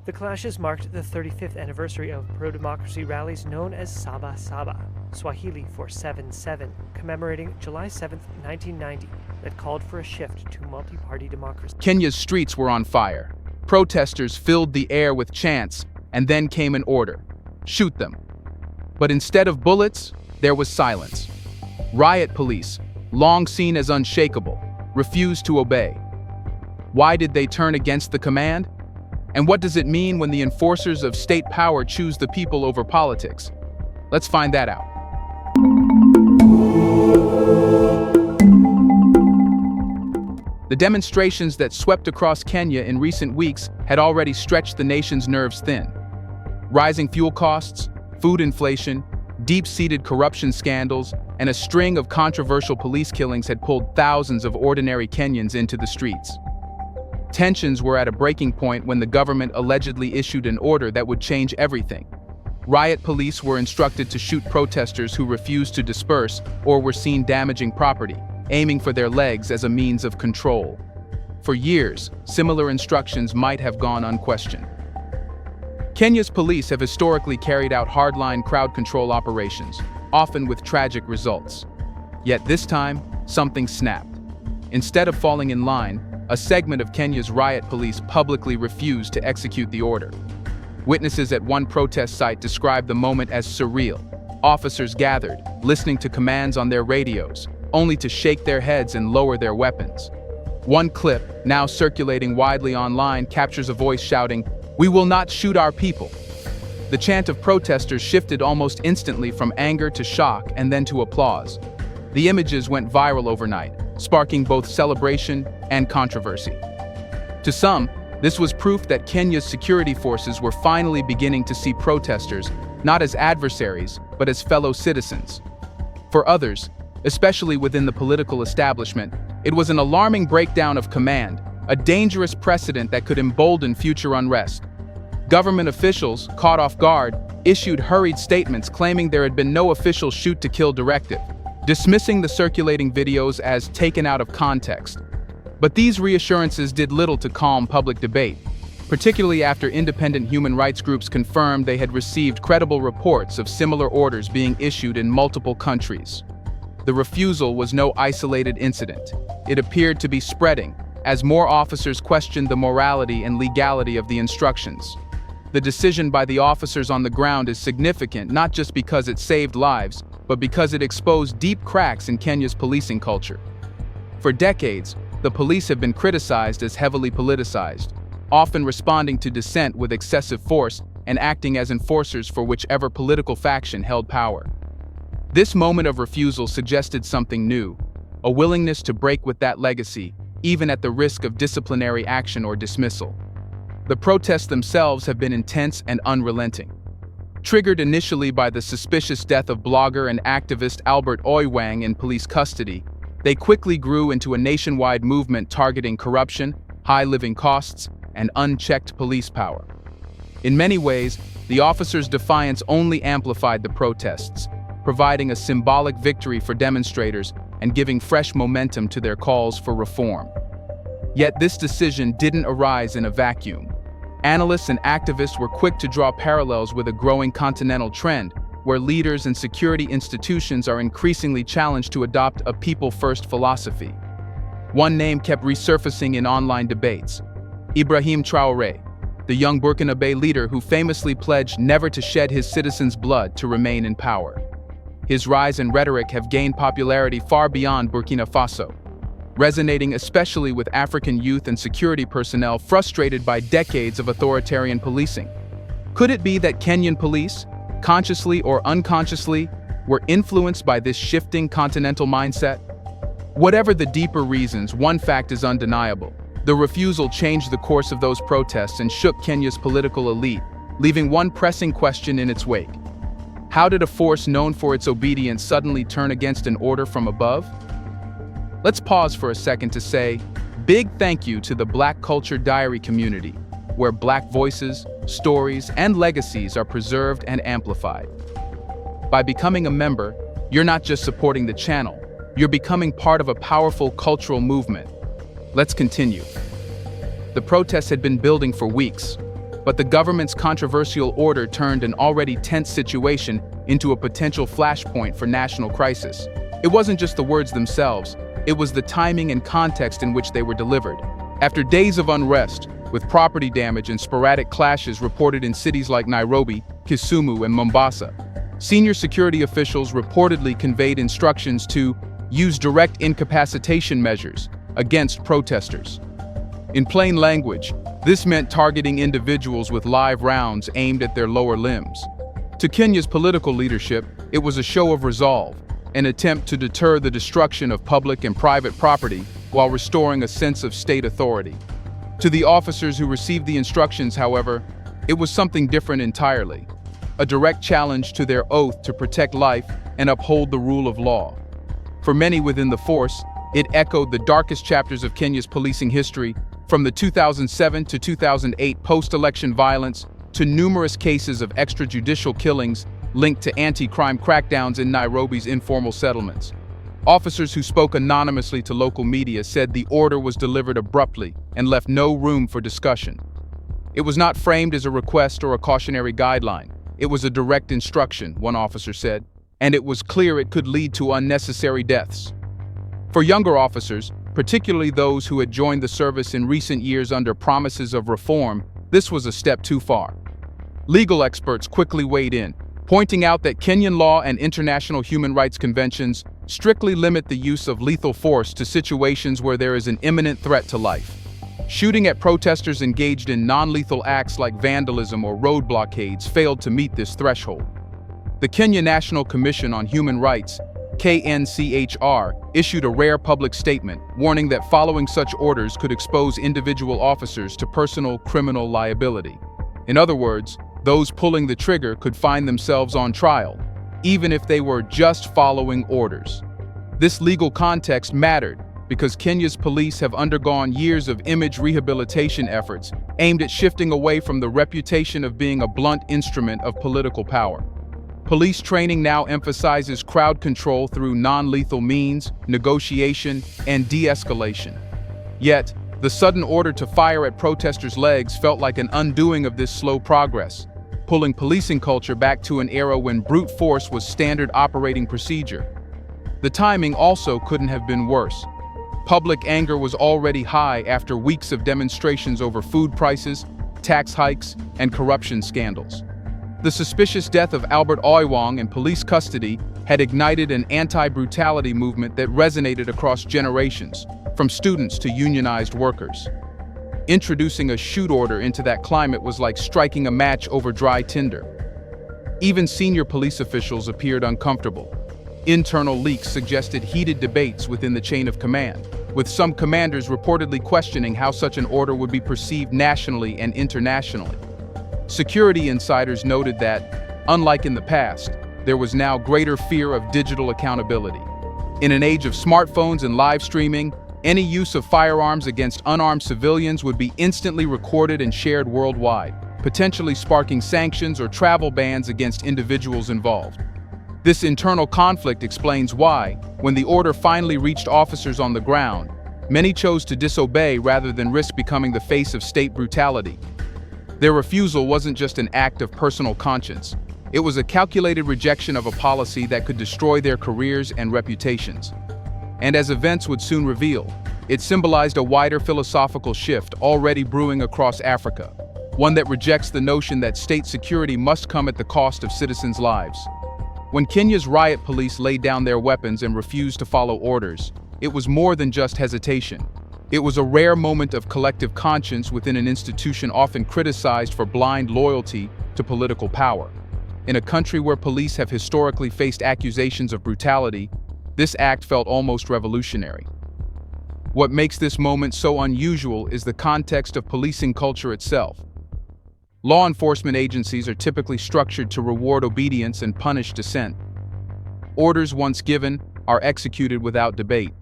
The clashes marked the 35th anniversary of pro-democracy rallies known as Saba Saba, Swahili for 7-7, commemorating July 7, 1990, that called for a shift to multi-party democracy. Kenya's streets were on fire. Protesters filled the air with chants, and then came an order: shoot them. But instead of bullets, there was silence. Riot police, long seen as unshakable, refused to obey. Why did they turn against the command? And what does it mean when the enforcers of state power choose the people over politics? Let's find that out. The demonstrations that swept across Kenya in recent weeks had already stretched the nation's nerves thin. Rising fuel costs, food inflation, deep-seated corruption scandals, and a string of controversial police killings had pulled thousands of ordinary Kenyans into the streets. Tensions were at a breaking point when the government allegedly issued an order that would change everything. Riot police were instructed to shoot protesters who refused to disperse or were seen damaging property, aiming for their legs as a means of control. For years, similar instructions might have gone unquestioned. Kenya's police have historically carried out hardline crowd control operations, often with tragic results. Yet this time, something snapped. Instead of falling in line, a segment of Kenya's riot police publicly refused to execute the order. Witnesses at one protest site described the moment as surreal. Officers gathered, listening to commands on their radios, only to shake their heads and lower their weapons. One clip, now circulating widely online, captures a voice shouting, "We will not shoot our people." The chant of protesters shifted almost instantly from anger to shock and then to applause. The images went viral overnight, sparking both celebration and controversy. To some, this was proof that Kenya's security forces were finally beginning to see protesters not as adversaries, but as fellow citizens. For others, especially within the political establishment, it was an alarming breakdown of command, a dangerous precedent that could embolden future unrest. Government officials, caught off guard, issued hurried statements claiming there had been no official shoot-to-kill directive, dismissing the circulating videos as taken out of context. But these reassurances did little to calm public debate, particularly after independent human rights groups confirmed they had received credible reports of similar orders being issued in multiple countries. The refusal was no isolated incident. It appeared to be spreading, as more officers questioned the morality and legality of the instructions. The decision by the officers on the ground is significant not just because it saved lives, but because it exposed deep cracks in Kenya's policing culture. For decades, the police have been criticized as heavily politicized, often responding to dissent with excessive force and acting as enforcers for whichever political faction held power. This moment of refusal suggested something new, a willingness to break with that legacy, even at the risk of disciplinary action or dismissal. The protests themselves have been intense and unrelenting. Triggered initially by the suspicious death of blogger and activist Albert Oywang in police custody, they quickly grew into a nationwide movement targeting corruption, high living costs, and unchecked police power. In many ways, the officers' defiance only amplified the protests, providing a symbolic victory for demonstrators and giving fresh momentum to their calls for reform. Yet this decision didn't arise in a vacuum. Analysts and activists were quick to draw parallels with a growing continental trend, where leaders and security institutions are increasingly challenged to adopt a people-first philosophy. One name kept resurfacing in online debates: Ibrahim Traoré, the young Burkinabe leader who famously pledged never to shed his citizens' blood to remain in power. His rise and rhetoric have gained popularity far beyond Burkina Faso, resonating especially with African youth and security personnel frustrated by decades of authoritarian policing. Could it be that Kenyan police, consciously or unconsciously, were influenced by this shifting continental mindset? Whatever the deeper reasons, one fact is undeniable. The refusal changed the course of those protests and shook Kenya's political elite, leaving one pressing question in its wake. How did a force known for its obedience suddenly turn against an order from above? Let's pause for a second to say big thank you to the Black Culture Diary community, where Black voices, stories, and legacies are preserved and amplified. By becoming a member, you're not just supporting the channel, you're becoming part of a powerful cultural movement. Let's continue. The protests had been building for weeks. but the government's controversial order turned an already tense situation into a potential flashpoint for national crisis. It wasn't just the words themselves, it was the timing and context in which they were delivered. After days of unrest, with property damage and sporadic clashes reported in cities like Nairobi, Kisumu, and Mombasa, senior security officials reportedly conveyed instructions to use direct incapacitation measures against protesters. In plain language, this meant targeting individuals with live rounds aimed at their lower limbs. To Kenya's political leadership, it was a show of resolve, an attempt to deter the destruction of public and private property while restoring a sense of state authority. To the officers who received the instructions, however, it was something different entirely, a direct challenge to their oath to protect life and uphold the rule of law. For many within the force, it echoed the darkest chapters of Kenya's policing history, from the 2007 to 2008 post-election violence to numerous cases of extrajudicial killings linked to anti-crime crackdowns in Nairobi's informal settlements. Officers who spoke anonymously to local media said the order was delivered abruptly and left no room for discussion. It was not framed as a request or a cautionary guideline. It was a direct instruction, one officer said, and it was clear it could lead to unnecessary deaths. For younger officers, particularly those who had joined the service in recent years under promises of reform, this was a step too far. Legal experts quickly weighed in, pointing out that Kenyan law and international human rights conventions strictly limit the use of lethal force to situations where there is an imminent threat to life. Shooting at protesters engaged in non-lethal acts like vandalism or road blockades failed to meet this threshold. The Kenya National Commission on Human Rights, KNCHR, issued a rare public statement warning that following such orders could expose individual officers to personal criminal liability. In other words, those pulling the trigger could find themselves on trial, even if they were just following orders. This legal context mattered because Kenya's police have undergone years of image rehabilitation efforts aimed at shifting away from the reputation of being a blunt instrument of political power. Police training now emphasizes crowd control through non-lethal means, negotiation, and de-escalation. Yet, the sudden order to fire at protesters' legs felt like an undoing of this slow progress, pulling policing culture back to an era when brute force was standard operating procedure. The timing also couldn't have been worse. Public anger was already high after weeks of demonstrations over food prices, tax hikes, and corruption scandals. The suspicious death of Albert Oiwang in police custody had ignited an anti-brutality movement that resonated across generations, from students to unionized workers. Introducing a shoot order into that climate was like striking a match over dry tinder. Even senior police officials appeared uncomfortable. Internal leaks suggested heated debates within the chain of command, with some commanders reportedly questioning how such an order would be perceived nationally and internationally. Security insiders noted that, unlike in the past, there was now greater fear of digital accountability. In an age of smartphones and live streaming, any use of firearms against unarmed civilians would be instantly recorded and shared worldwide, potentially sparking sanctions or travel bans against individuals involved. This internal conflict explains why, when the order finally reached officers on the ground, many chose to disobey rather than risk becoming the face of state brutality. Their refusal wasn't just an act of personal conscience. It was a calculated rejection of a policy that could destroy their careers and reputations. And as events would soon reveal, it symbolized a wider philosophical shift already brewing across Africa, one that rejects the notion that state security must come at the cost of citizens' lives. When Kenya's riot police laid down their weapons and refused to follow orders, it was more than just hesitation. It was a rare moment of collective conscience within an institution often criticized for blind loyalty to political power. In a country where police have historically faced accusations of brutality, this act felt almost revolutionary. What makes this moment so unusual is the context of policing culture itself. Law enforcement agencies are typically structured to reward obedience and punish dissent. Orders once given are executed without debate.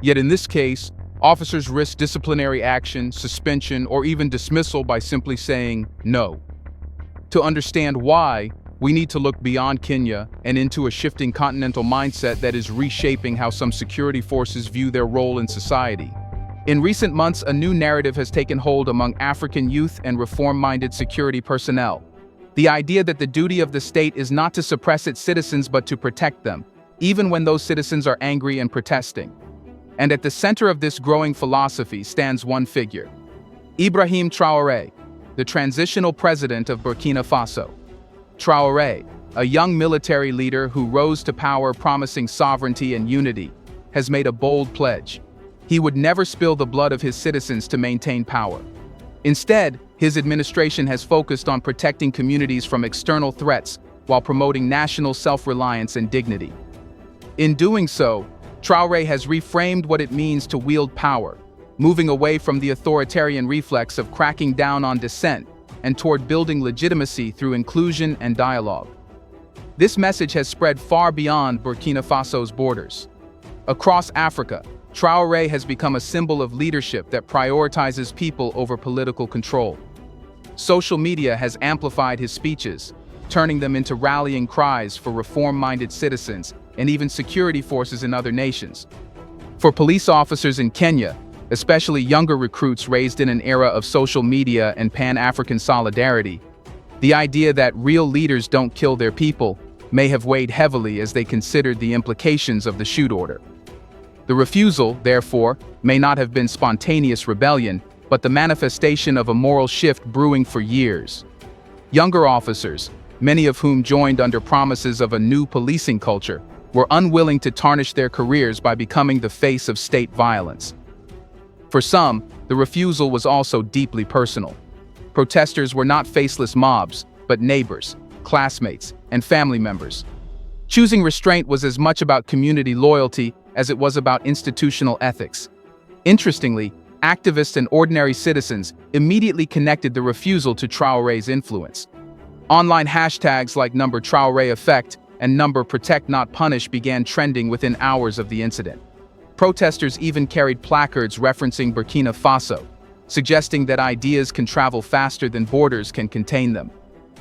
Yet in this case, officers risk disciplinary action, suspension, or even dismissal by simply saying no. To understand why, we need to look beyond Kenya and into a shifting continental mindset that is reshaping how some security forces view their role in society. In recent months, a new narrative has taken hold among African youth and reform-minded security personnel. The idea that the duty of the state is not to suppress its citizens but to protect them, even when those citizens are angry and protesting. And at the center of this growing philosophy stands one figure: Ibrahim Traoré, the transitional president of Burkina Faso. Traoré, a young military leader who rose to power promising sovereignty and unity, has made a bold pledge. He would never spill the blood of his citizens to maintain power. Instead, his administration has focused on protecting communities from external threats while promoting national self-reliance and dignity. In doing so, Traoré has reframed what it means to wield power, moving away from the authoritarian reflex of cracking down on dissent and toward building legitimacy through inclusion and dialogue. This message has spread far beyond Burkina Faso's borders. Across Africa, Traoré has become a symbol of leadership that prioritizes people over political control. Social media has amplified his speeches, turning them into rallying cries for reform-minded citizens and even security forces in other nations. For police officers in Kenya, especially younger recruits raised in an era of social media and Pan-African solidarity, the idea that real leaders don't kill their people may have weighed heavily as they considered the implications of the shoot order. The refusal, therefore, may not have been spontaneous rebellion, but the manifestation of a moral shift brewing for years. Younger officers, many of whom joined under promises of a new policing culture, were unwilling to tarnish their careers by becoming the face of state violence. For some, the refusal was also deeply personal. Protesters were not faceless mobs, but neighbors, classmates, and family members. Choosing restraint was as much about community loyalty as it was about institutional ethics. Interestingly, activists and ordinary citizens immediately connected the refusal to Traoré's influence. Online hashtags like #Traoré Effect and #Protect Not Punish began trending within hours of the incident. Protesters even carried placards referencing Burkina Faso, suggesting that ideas can travel faster than borders can contain them.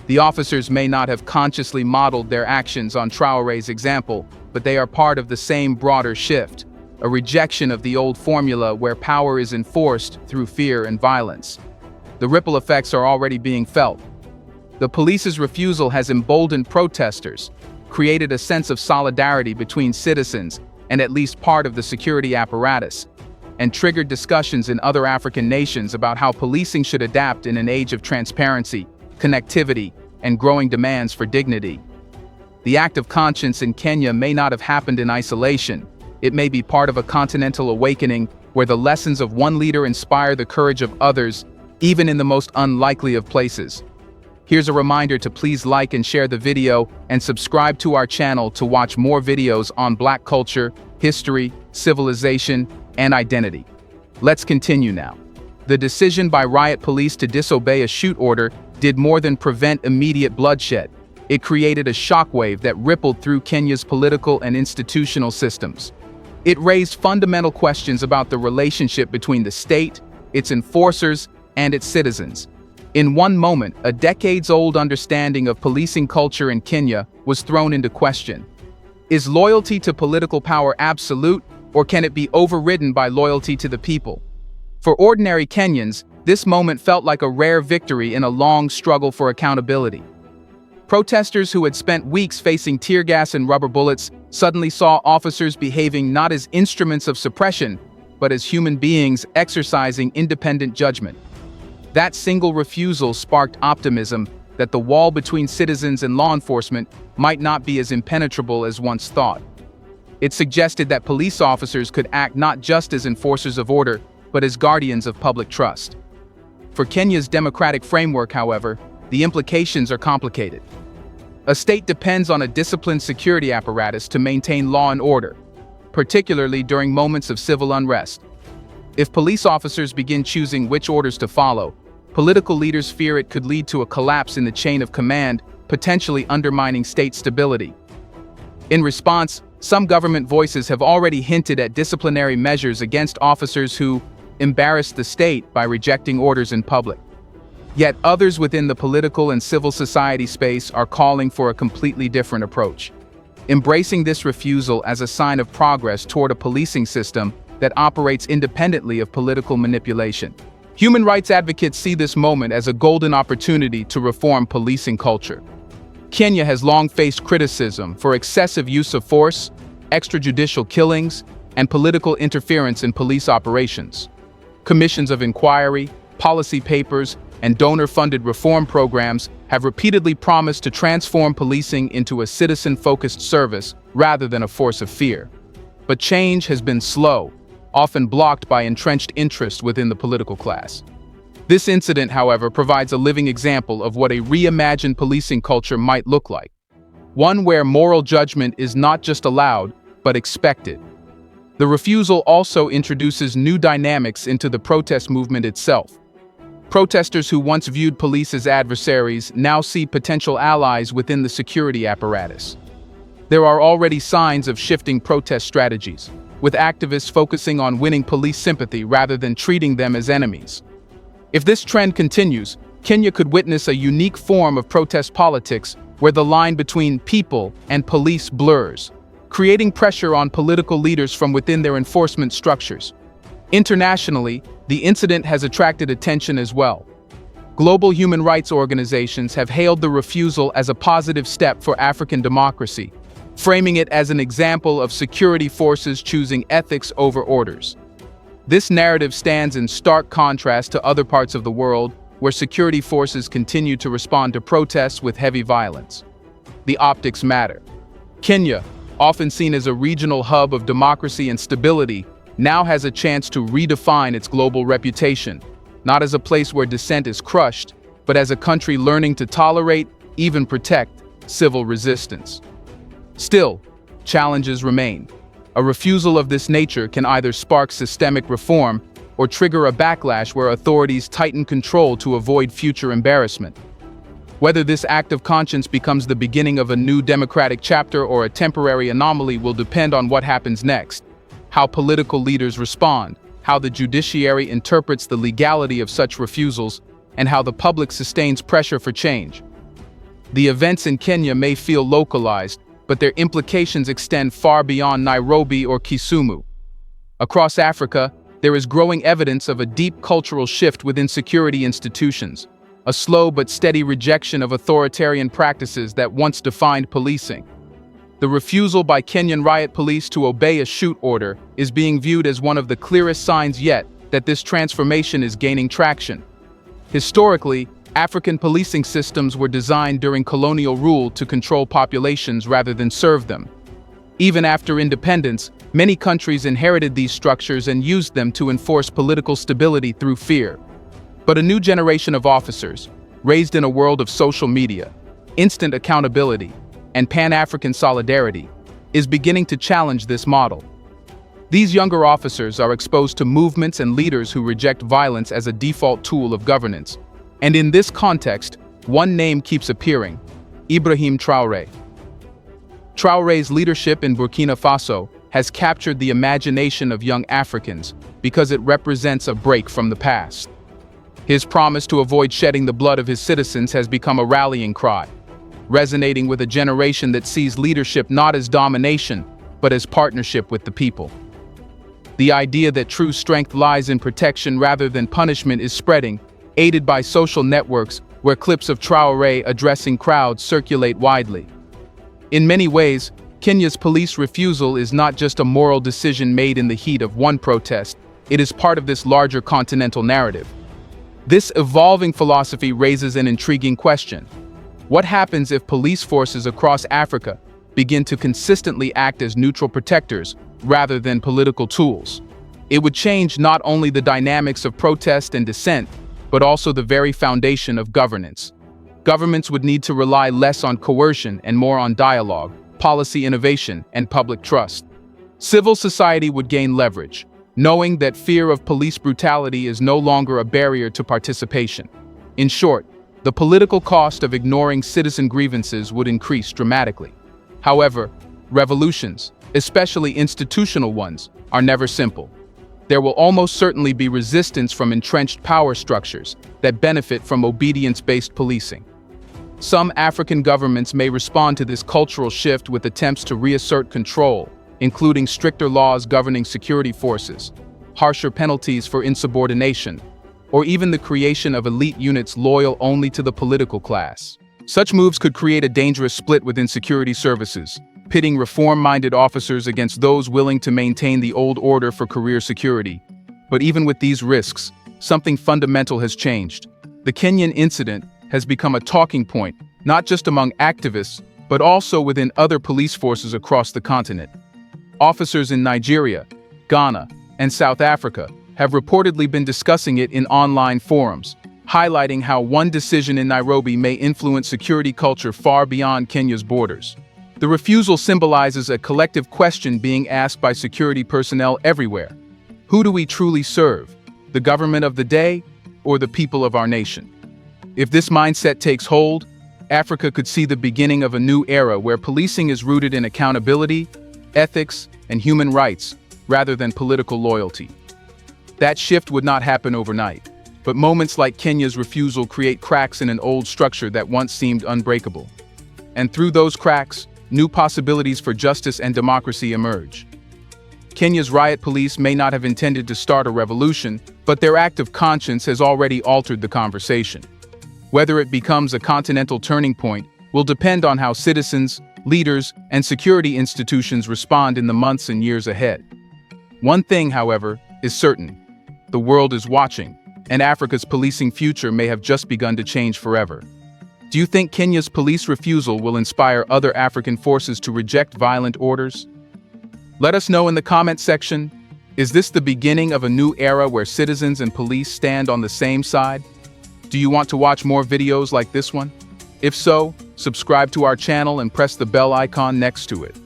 The officers may not have consciously modeled their actions on Traoré's example, but they are part of the same broader shift, a rejection of the old formula where power is enforced through fear and violence. The ripple effects are already being felt. The police's refusal has emboldened protesters, created a sense of solidarity between citizens and at least part of the security apparatus, and triggered discussions in other African nations about how policing should adapt in an age of transparency, connectivity, and growing demands for dignity. The act of conscience in Kenya may not have happened in isolation. It may be part of a continental awakening where the lessons of one leader inspire the courage of others, even in the most unlikely of places. Here's a reminder to please like and share the video and subscribe to our channel to watch more videos on Black culture, history, civilization, and identity. Let's continue now. The decision by Riot police to disobey a shoot order did more than prevent immediate bloodshed. It created a shockwave that rippled through Kenya's political and institutional systems. It raised fundamental questions about the relationship between the state, its enforcers, and its citizens. In one moment, a decades-old understanding of policing culture in Kenya was thrown into question. Is loyalty to political power absolute, or can it be overridden by loyalty to the people? For ordinary Kenyans, this moment felt like a rare victory in a long struggle for accountability. Protesters who had spent weeks facing tear gas and rubber bullets suddenly saw officers behaving not as instruments of suppression, but as human beings exercising independent judgment. That single refusal sparked optimism that the wall between citizens and law enforcement might not be as impenetrable as once thought. It suggested that police officers could act not just as enforcers of order, but as guardians of public trust. For Kenya's democratic framework, however, the implications are complicated. A state depends on a disciplined security apparatus to maintain law and order, particularly during moments of civil unrest. If police officers begin choosing which orders to follow, political leaders fear it could lead to a collapse in the chain of command, potentially undermining state stability. In response, some government voices have already hinted at disciplinary measures against officers who embarrass the state by rejecting orders in public. Yet others within the political and civil society space are calling for a completely different approach, embracing this refusal as a sign of progress toward a policing system that operates independently of political manipulation. Human rights advocates see this moment as a golden opportunity to reform policing culture. Kenya has long faced criticism for excessive use of force, extrajudicial killings, and political interference in police operations. Commissions of inquiry, policy papers, and donor-funded reform programs have repeatedly promised to transform policing into a citizen-focused service rather than a force of fear. But change has been slow, often blocked by entrenched interest within the political class. This incident, however, provides a living example of what a reimagined policing culture might look like. One where moral judgment is not just allowed, but expected. The refusal also introduces new dynamics into the protest movement itself. Protesters who once viewed police as adversaries now see potential allies within the security apparatus. There are already signs of shifting protest strategies, with activists focusing on winning police sympathy rather than treating them as enemies. If this trend continues, Kenya could witness a unique form of protest politics where the line between people and police blurs, creating pressure on political leaders from within their enforcement structures. Internationally, the incident has attracted attention as well. Global human rights organizations have hailed the refusal as a positive step for African democracy, framing it as an example of security forces choosing ethics over orders. This narrative stands in stark contrast to other parts of the world where security forces continue to respond to protests with heavy violence. The optics matter. Kenya, often seen as a regional hub of democracy and stability, now has a chance to redefine its global reputation, not as a place where dissent is crushed, but as a country learning to tolerate, even protect, civil resistance. Still, challenges remain. A refusal of this nature can either spark systemic reform or trigger a backlash where authorities tighten control to avoid future embarrassment. Whether this act of conscience becomes the beginning of a new democratic chapter or a temporary anomaly will depend on what happens next, how political leaders respond, how the judiciary interprets the legality of such refusals, and how the public sustains pressure for change. The events in Kenya may feel localized, but their implications extend far beyond Nairobi or Kisumu. Across Africa, there is growing evidence of a deep cultural shift within security institutions, a slow but steady rejection of authoritarian practices that once defined policing. The refusal by Kenyan riot police to obey a shoot order is being viewed as one of the clearest signs yet that this transformation is gaining traction. Historically, African policing systems were designed during colonial rule to control populations rather than serve them. Even after independence, many countries inherited these structures and used them to enforce political stability through fear. But a new generation of officers, raised in a world of social media, instant accountability, and Pan-African solidarity, is beginning to challenge this model. These younger officers are exposed to movements and leaders who reject violence as a default tool of governance. And in this context, one name keeps appearing: Ibrahim Traoré. Traoré's leadership in Burkina Faso has captured the imagination of young Africans because it represents a break from the past. His promise to avoid shedding the blood of his citizens has become a rallying cry, resonating with a generation that sees leadership not as domination, but as partnership with the people. The idea that true strength lies in protection rather than punishment is spreading, aided by social networks where clips of Traoré addressing crowds circulate widely. In many ways, Kenya's police refusal is not just a moral decision made in the heat of one protest, it is part of this larger continental narrative. This evolving philosophy raises an intriguing question. What happens if police forces across Africa begin to consistently act as neutral protectors rather than political tools? It would change not only the dynamics of protest and dissent, but also the very foundation of governance. Governments would need to rely less on coercion and more on dialogue, policy innovation, and public trust. Civil society would gain leverage, knowing that fear of police brutality is no longer a barrier to participation. In short, the political cost of ignoring citizen grievances would increase dramatically. However, revolutions, especially institutional ones, are never simple. There will almost certainly be resistance from entrenched power structures that benefit from obedience-based policing. Some African governments may respond to this cultural shift with attempts to reassert control, including stricter laws governing security forces, harsher penalties for insubordination, or even the creation of elite units loyal only to the political class. Such moves could create a dangerous split within security services, pitting reform-minded officers against those willing to maintain the old order for career security. But even with these risks, something fundamental has changed. The Kenyan incident has become a talking point, not just among activists, but also within other police forces across the continent. Officers in Nigeria, Ghana, and South Africa have reportedly been discussing it in online forums, highlighting how one decision in Nairobi may influence security culture far beyond Kenya's borders. The refusal symbolizes a collective question being asked by security personnel everywhere. Who do we truly serve? The government of the day or the people of our nation? If this mindset takes hold, Africa could see the beginning of a new era where policing is rooted in accountability, ethics, and human rights, rather than political loyalty. That shift would not happen overnight, but moments like Kenya's refusal create cracks in an old structure that once seemed unbreakable. And through those cracks, new possibilities for justice and democracy emerge. Kenya's riot police may not have intended to start a revolution, but their act of conscience has already altered the conversation. Whether it becomes a continental turning point will depend on how citizens, leaders, and security institutions respond in the months and years ahead. One thing, however, is certain. The world is watching, and Africa's policing future may have just begun to change forever. Do you think Kenya's police refusal will inspire other African forces to reject violent orders? Let us know in the comment section. Is this the beginning of a new era where citizens and police stand on the same side? Do you want to watch more videos like this one? If so, subscribe to our channel and press the bell icon next to it.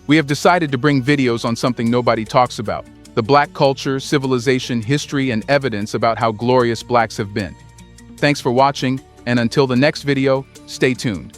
We have decided to bring videos on something nobody talks about: the Black culture, civilization, history, and evidence about how glorious Blacks have been. Thanks for watching, and until the next video, stay tuned.